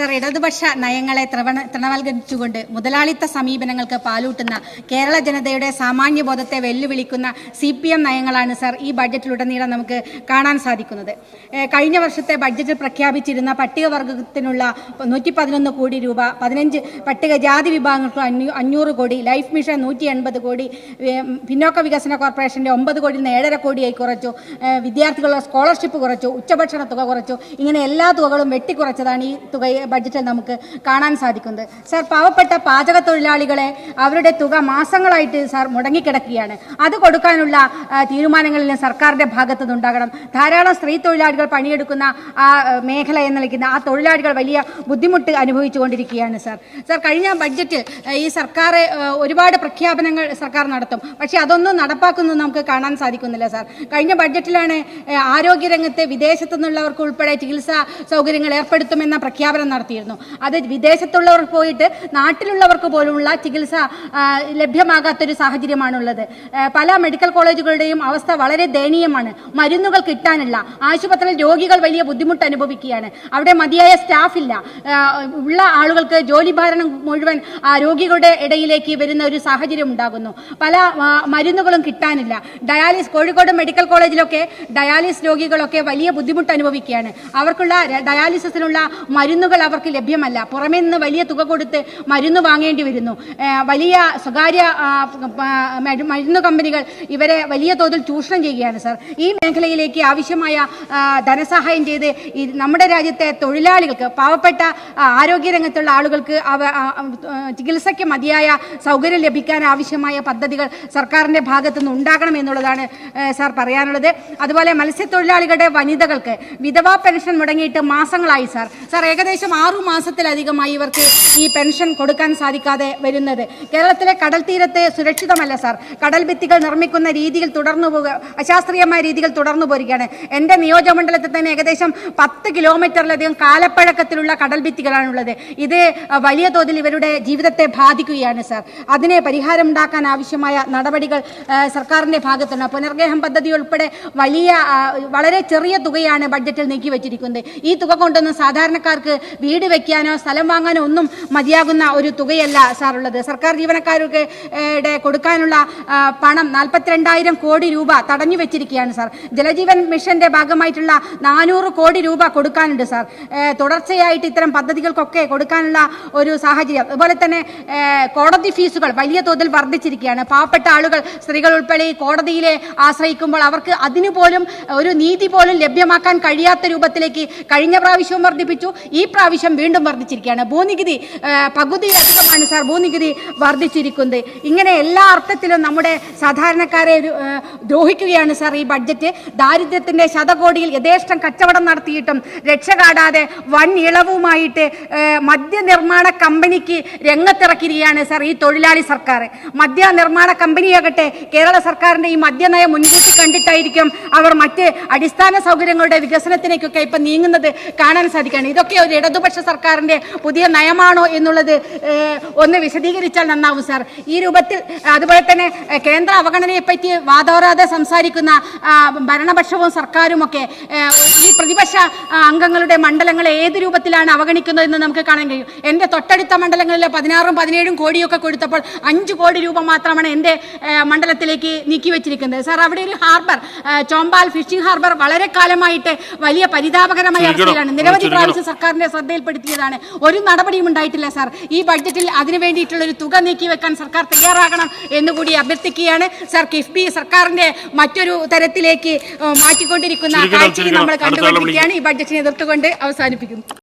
Sir, ഇടതുപക്ഷ നയങ്ങളെ തൃണവൽക്കരിച്ചുകൊണ്ട് മുതലാളിത്ത സമീപനങ്ങൾക്ക് പാലൂട്ടുന്ന കേരള ജനതയുടെ സാമാന്യബോധത്തെ വെല്ലുവിളിക്കുന്ന CPM നയങ്ങളാണ് സർ ഈ ബഡ്ജറ്റിലുടനീളം നമുക്ക് കാണാൻ സാധിക്കുന്നത്. കഴിഞ്ഞ വർഷത്തെ ബഡ്ജറ്റിൽ പ്രഖ്യാപിച്ചിരുന്ന പട്ടികവർഗത്തിനുള്ള 111 കോടി രൂപ, 15 പട്ടികജാതി വിഭാഗങ്ങൾക്ക് 500 കോടി, ലൈഫ് മിഷൻ 180 കോടി, പിന്നോക്ക വികസന കോർപ്പറേഷൻ്റെ 9 കോടിയിൽ നിന്ന് 7.5 കോടിയായി കുറച്ചു, വിദ്യാർത്ഥികളുടെ സ്കോളർഷിപ്പ് കുറച്ചു, ഉച്ചഭക്ഷണ തുക കുറച്ചു. ഇങ്ങനെ എല്ലാ തുകകളും വെട്ടിക്കുറച്ചതാണ് ഈ തുക ബഡ്ജറ്റിൽ നമുക്ക് കാണാൻ സാധിക്കുന്നത്. സർ, പാവപ്പെട്ട പാചക തൊഴിലാളികളെ അവരുടെ തുക മാസങ്ങളായിട്ട് സർ മുടങ്ങിക്കിടക്കുകയാണ്. അത് കൊടുക്കാനുള്ള തീരുമാനങ്ങളിൽ സർക്കാരിൻ്റെ ഭാഗത്തു നിന്നുണ്ടാകണം. ധാരാളം സ്ത്രീ തൊഴിലാളികൾ പണിയെടുക്കുന്ന ആ മേഖല എന്ന് വിളിക്കുന്ന ആ തൊഴിലാളികൾ വലിയ ബുദ്ധിമുട്ട് അനുഭവിച്ചുകൊണ്ടിരിക്കുകയാണ്. സർ, കഴിഞ്ഞ ബഡ്ജറ്റിൽ ഈ സർക്കാർ ഒരുപാട് പ്രഖ്യാപനങ്ങൾ സർക്കാർ നടത്തും, പക്ഷേ അതൊന്നും നടപ്പാക്കുന്നത് നമുക്ക് കാണാൻ സാധിക്കുന്നില്ല. സർ, കഴിഞ്ഞ ബഡ്ജറ്റിലാണ് ആരോഗ്യരംഗത്തെ വിദേശത്തു നിന്നുള്ളവർക്ക് ഉൾപ്പെടെ ചികിത്സാ സൗകര്യങ്ങൾ ഏർപ്പെടുത്തുമെന്ന പ്രഖ്യാപനം നടത്തിയിരുന്നു. അത് വിദേശത്തുള്ളവർ പോയിട്ട് നാട്ടിലുള്ളവർക്ക് പോലുമുള്ള ചികിത്സ ലഭ്യമാകാത്തൊരു സാഹചര്യമാണുള്ളത്. പല മെഡിക്കൽ കോളേജുകളുടെയും അവസ്ഥ വളരെ ദയനീയമാണ്. മരുന്നുകൾ കിട്ടാനില്ല. ആശുപത്രിയിൽ രോഗികൾ വലിയ ബുദ്ധിമുട്ട് അനുഭവിക്കുകയാണ്. അവിടെ മതിയായ സ്റ്റാഫില്ല. ഉള്ള ആളുകൾക്ക് ജോലിഭാരം മുഴുവൻ രോഗികളുടെ ഇടയിലേക്ക് വരുന്ന ഒരു സാഹചര്യം ഉണ്ടാകുന്നു. പല മരുന്നുകളും കിട്ടാനില്ല. കോഴിക്കോട് മെഡിക്കൽ കോളേജിലൊക്കെ ഡയാലിസിസ് രോഗികളൊക്കെ വലിയ ബുദ്ധിമുട്ട് അനുഭവിക്കുകയാണ്. അവർക്കുള്ള ഡയാലിസിസിനുള്ള മരുന്നുകൾ അവർക്ക് ലഭ്യമല്ല. പുറമേ നിന്ന് വലിയ തുക കൊടുത്ത് മരുന്ന് വാങ്ങേണ്ടി വരുന്നു. വലിയ സ്വകാര്യ മരുന്ന് കമ്പനികൾ ഇവരെ വലിയ തോതിൽ ചൂഷണം ചെയ്യുകയാണ്. സർ, ഈ മേഖലയിലേക്ക് ആവശ്യമായ ധനസഹായം ചെയ്ത് നമ്മുടെ രാജ്യത്തെ തൊഴിലാളികൾക്ക്, പാവപ്പെട്ട ആരോഗ്യരംഗത്തുള്ള ആളുകൾക്ക് ചികിത്സയ്ക്ക് മതിയായ സൗകര്യം ലഭിക്കാൻ ആവശ്യമായ പദ്ധതികൾ സർക്കാരിൻ്റെ ഭാഗത്തുനിന്ന് ഉണ്ടാകണം എന്നുള്ളതാണ് സാർ പറയാനുള്ളത്. അതുപോലെ മത്സ്യത്തൊഴിലാളികളുടെ വനിതകൾക്ക് വിധവാ പെൻഷൻ മുടങ്ങിയിട്ട് മാസങ്ങളായി. സാർ, ഏകദേശം 6 മാസത്തിലധികമായി ഇവർക്ക് ഈ പെൻഷൻ കൊടുക്കാൻ സാധിക്കാതെ വരുന്നത്. കേരളത്തിലെ കടൽ തീരത്ത് സുരക്ഷിതമല്ല. സാർ, കടൽ ഭിത്തികൾ നിർമ്മിക്കുന്ന രീതിയിൽ അശാസ്ത്രീയമായ രീതികൾ തുടർന്നു പോരുകയാണ്. എൻ്റെ നിയോജകമണ്ഡലത്തിൽ തന്നെ ഏകദേശം 10 കിലോമീറ്ററിലധികം കാലപ്പഴക്കത്തിലുള്ള കടൽ ഭിത്തികളാണുള്ളത്. ഇത് വലിയ തോതിൽ ഇവരുടെ ജീവിതത്തെ ബാധിക്കുകയാണ്. സാർ, അതിനെ പരിഹാരം ഉണ്ടാക്കാൻ ആവശ്യമായ നടപടികൾ സർക്കാരിൻ്റെ ഭാഗത്തുണ്ട്. പുനർഗേഹം പദ്ധതി ഉൾപ്പെടെ വളരെ ചെറിയ തുകയാണ് ബഡ്ജറ്റിൽ നീക്കിവെച്ചിരിക്കുന്നത്. ഈ തുക കൊണ്ടൊന്നും സാധാരണക്കാർക്ക് വീട് വെക്കാനോ സ്ഥലം വാങ്ങാനോ ഒന്നും മതിയാകുന്ന ഒരു തുകയല്ല സാർ ഉള്ളത്. സർക്കാർ ജീവനക്കാർക്ക് കൊടുക്കാനുള്ള പണം 42,000 കോടി രൂപ തടഞ്ഞു വെച്ചിരിക്കുകയാണ്. സാർ, ജലജീവൻ മിഷന്റെ ഭാഗമായിട്ടുള്ള 400 കോടി രൂപ കൊടുക്കാനുണ്ട്. സാർ, തുടർച്ചയായിട്ട് ഇത്തരം പദ്ധതികൾക്കൊക്കെ കൊടുക്കാനുള്ള ഒരു സാഹചര്യം. അതുപോലെ തന്നെ കോടതി ഫീസുകൾ വലിയ തോതിൽ വർദ്ധിച്ചിരിക്കുകയാണ്. പാവപ്പെട്ട ആളുകൾ, സ്ത്രീകൾ ഉൾപ്പെടെ കോടതിയിലെ ആശ്രയിക്കുമ്പോൾ അവർക്ക് അതിനുപോലും ഒരു നീതി പോലും ലഭ്യമാക്കാൻ കഴിയാത്ത രൂപത്തിലേക്ക് കഴിഞ്ഞ പ്രാവശ്യവും വർദ്ധിപ്പിച്ചു, ഈ പ്രാവശ്യം വീണ്ടും വർദ്ധിച്ചിരിക്കുകയാണ്. ഭൂനികുതി പകുതിയിലധികമാണ് സാർ ഭൂനികുതി വർദ്ധിച്ചിരിക്കുന്നത്. ഇങ്ങനെ എല്ലാ അർത്ഥത്തിലും നമ്മുടെ സാധാരണക്കാരെ ദ്രോഹിക്കുകയാണ് സാർ ഈ ബഡ്ജറ്റ്. ദാരിദ്ര്യത്തിന്റെ ശതകോടിയിൽ യഥേഷ്ടം കച്ചവടം നടത്തിയിട്ടും രക്ഷ കാടാതെ വൻ ഇളവുമായിട്ട് മദ്യനിർമ്മാണ കമ്പനിക്ക് രംഗത്തിറക്കിയിരിക്കുകയാണ് സാർ ഈ തൊഴിലാളി സർക്കാർ. മദ്യനിർമ്മാണ കമ്പനിയാകട്ടെ കേരള സർക്കാരിന്റെ ഈ മദ്യനയം മുൻകൂട്ടി കണ്ടിട്ടായിരിക്കും അവർ മറ്റ് അടിസ്ഥാന സൗകര്യങ്ങളുടെ വികസനത്തിലേക്കൊക്കെ ഇപ്പം നീങ്ങുന്നത് കാണാൻ സാധിക്കുകയാണ്. ഇതൊക്കെ ഒരു ഇടതുപക്ഷ സർക്കാരിന്റെ പുതിയ നയമാണോ എന്നുള്ളത് ഒന്ന് വിശദീകരിച്ചാൽ നന്നാവും സാർ. ഈ രൂപത്തിൽ അതുപോലെ തന്നെ കേന്ദ്ര അവഗണനയെപ്പറ്റി വാദോരാതെ സംസാരിക്കുന്ന ഭരണപക്ഷവും സർക്കാരുമൊക്കെ ഈ പ്രതിപക്ഷ അംഗങ്ങളുടെ മണ്ഡലങ്ങളെ ഏത് രൂപത്തിലാണ് അവഗണിക്കുന്നതെന്ന് നമുക്ക് കാണാൻ കഴിയും. എൻ്റെ തൊട്ടടുത്ത മണ്ഡലങ്ങളിലെ 16ഉം 17ഉം കോടിയൊക്കെ കൊടുത്തപ്പോൾ 5 കോടി രൂപ മാത്രമാണ് എൻ്റെ മണ്ഡലത്തിലേക്ക് നീക്കിവെച്ചിരിക്കുന്നത്. സാർ, അവിടെ ഒരു ഹാർബർ, ചോമ്പാൽ ഫിഷിംഗ് ഹാർബർ വളരെ കാലമായിട്ട് വലിയ പരിതാപകരമായ അവസ്ഥയിലാണ്. നിരവധി പ്രാവശ്യം സർക്കാരിന്റെ ശ്രദ്ധയിൽപ്പെടുത്തിയതാണ്. ഒരു നടപടിയും ഉണ്ടായിട്ടില്ല. സാർ, ഈ ബഡ്ജറ്റിൽ അതിനു വേണ്ടിയിട്ടുള്ള ഒരു തുക നീക്കിവെക്കാൻ സർക്കാർ തയ്യാറാകണം എന്നുകൂടി അഭ്യർത്ഥിക്കുകയാണ്. സാർ, കിഫ്ബി സർക്കാരിന്റെ മറ്റൊരു തരത്തിലേക്ക് മാറ്റിക്കൊണ്ടിരിക്കുന്ന കാഴ്ചയും നമ്മൾ കണ്ടുകൊണ്ടിരിക്കുകയാണ്. ഈ ബഡ്ജറ്റിനെ എതിർത്തുകൊണ്ട് അവസാനിപ്പിക്കുന്നു.